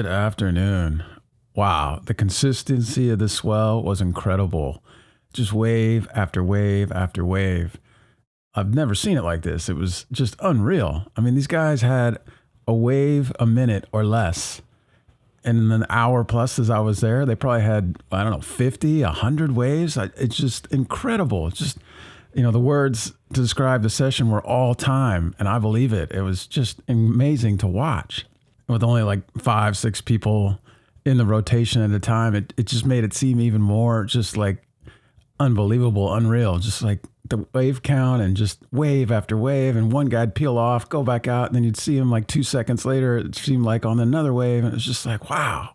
afternoon. Wow, the consistency of the swell was incredible. Just wave after wave after wave. I've never seen it like this. It was just unreal. I mean, these guys had a wave a minute or less. And in an hour plus as I was there, they probably had, I don't know, 50, 100 waves. It's just incredible. It's just, the words to describe the session were all time, and I believe it. It was just amazing to watch. With only like 5, 6 people in the rotation at a time, it just made it seem even more just like unbelievable, unreal. Just like the wave count and just wave after wave, and one guy'd peel off, go back out, and then you'd see him like 2 seconds later, it seemed like on another wave, and it was just like, wow.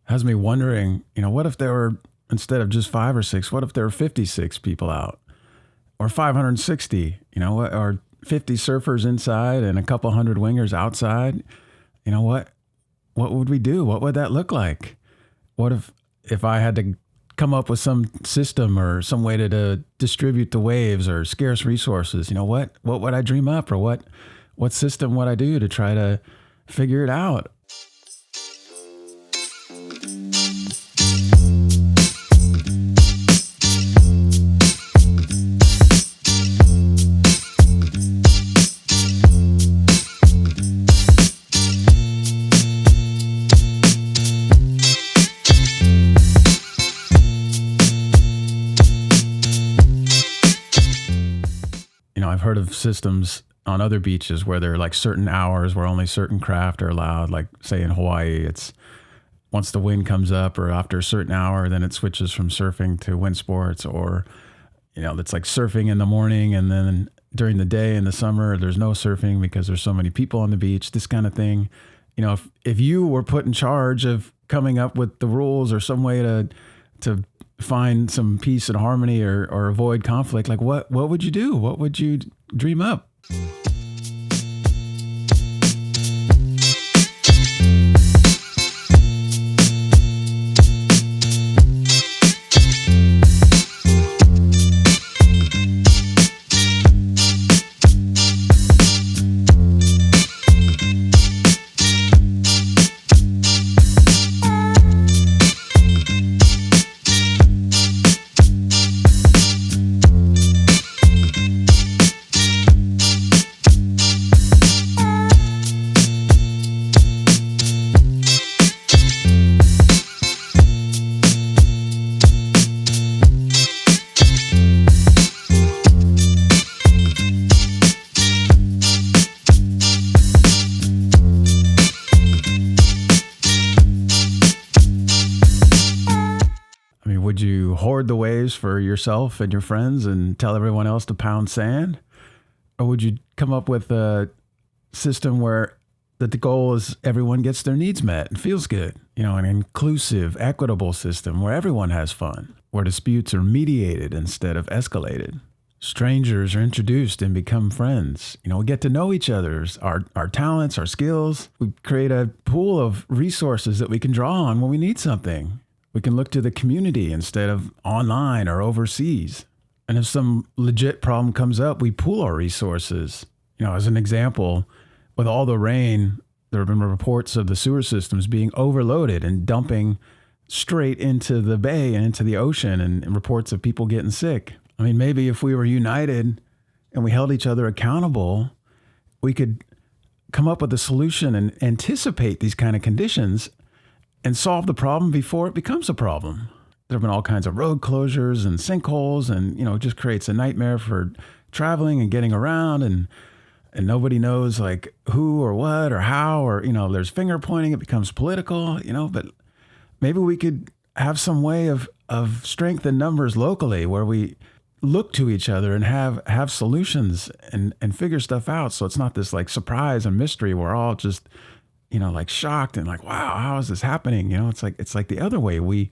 Has me wondering, what if there were, instead of just 5 or 6, what if there were 56 people out, or 560, or 50 surfers inside and a couple hundred wingers outside? What would we do? What would that look like? What if I had to come up with some system or some way to distribute the waves or scarce resources? What would I dream up, or what system would I do to try to figure it out? I've heard of systems on other beaches where there are like certain hours where only certain craft are allowed. Like say in Hawaii, it's once the wind comes up or after a certain hour, then it switches from surfing to wind sports, or, it's like surfing in the morning, and then during the day in the summer, there's no surfing because there's so many people on the beach, this kind of thing. If you were put in charge of coming up with the rules or some way to find some peace and harmony or avoid conflict, like what would you do? What would you dream up? Would you hoard the waves for yourself and your friends and tell everyone else to pound sand? Or would you come up with a system where the goal is everyone gets their needs met and feels good? An inclusive, equitable system where everyone has fun, where disputes are mediated instead of escalated. Strangers are introduced and become friends. We get to know each other's, our talents, our skills. We create a pool of resources that we can draw on when we need something. We can look to the community instead of online or overseas. And if some legit problem comes up, we pool our resources. As an example, with all the rain, there have been reports of the sewer systems being overloaded and dumping straight into the bay and into the ocean, and reports of people getting sick. I mean, maybe if we were united and we held each other accountable, we could come up with a solution and anticipate these kind of conditions and solve the problem before it becomes a problem. There have been all kinds of road closures and sinkholes, and it just creates a nightmare for traveling and getting around, and nobody knows like who or what or how, or there's finger pointing. It becomes political, but maybe we could have some way of strength in numbers locally where we look to each other and have solutions and figure stuff out. So it's not this like surprise and mystery. We're all just, like shocked and like, wow, how is this happening? It's like the other way. We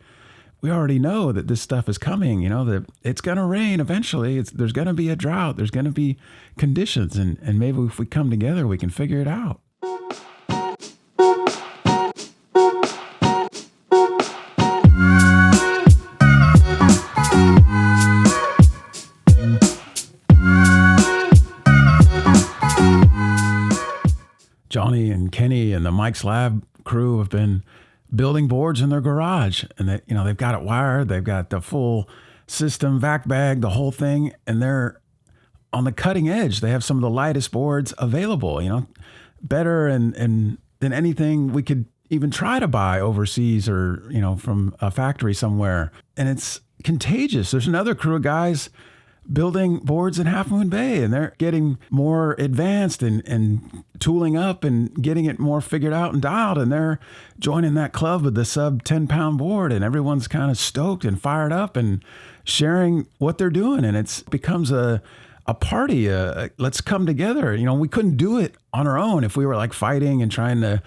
already know that this stuff is coming, that it's going to rain eventually. There's going to be a drought. There's going to be conditions. And maybe if we come together, we can figure it out. Johnny and Kenny and the Mike's Lab crew have been building boards in their garage, and they've got it wired. They've got the full system, vac bag, the whole thing, and they're on the cutting edge. They have some of the lightest boards available, better and than anything we could even try to buy overseas or, from a factory somewhere. And it's contagious. There's another crew of guys building boards in Half Moon Bay, and they're getting more advanced and tooling up and getting it more figured out and dialed, and they're joining that club with the sub 10-pound board, and everyone's kind of stoked and fired up and sharing what they're doing, and it becomes a party. Let's come together. We couldn't do it on our own if we were like fighting and trying to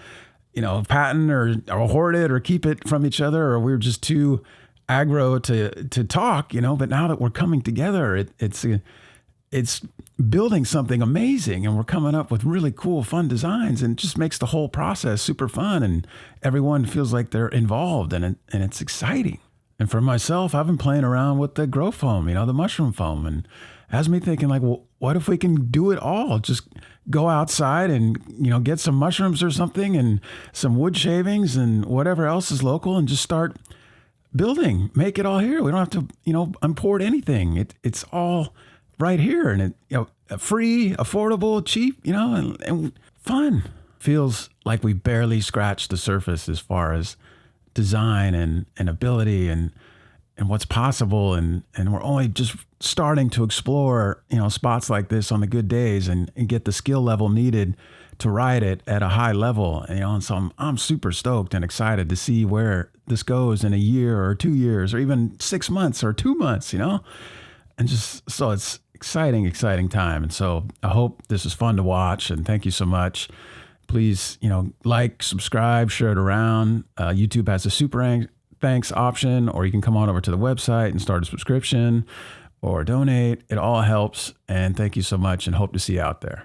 patent or hoard it or keep it from each other, or we were just too aggro to talk, but now that we're coming together, it's building something amazing, and we're coming up with really cool, fun designs, and it just makes the whole process super fun, and everyone feels like they're involved, and it's exciting. And for myself, I've been playing around with the grow foam, the mushroom foam, and has me thinking like, well, what if we can do it all? Just go outside and, get some mushrooms or something and some wood shavings and whatever else is local, and just start building, make it all here. We don't have to, import anything. It's all right here, and free, affordable, cheap, and fun. Feels like we barely scratched the surface as far as design and ability and what's possible. And we're only just starting to explore, spots like this on the good days and get the skill level needed to ride it at a high level, and so I'm super stoked and excited to see where this goes in a year or 2 years or even 6 months or 2 months, and just so it's exciting time. And so I hope this is fun to watch, and thank you so much. Please, like, subscribe, share it around. YouTube has a super thanks option, or you can come on over to the website and start a subscription or donate. It all helps, and thank you so much, and hope to see you out there.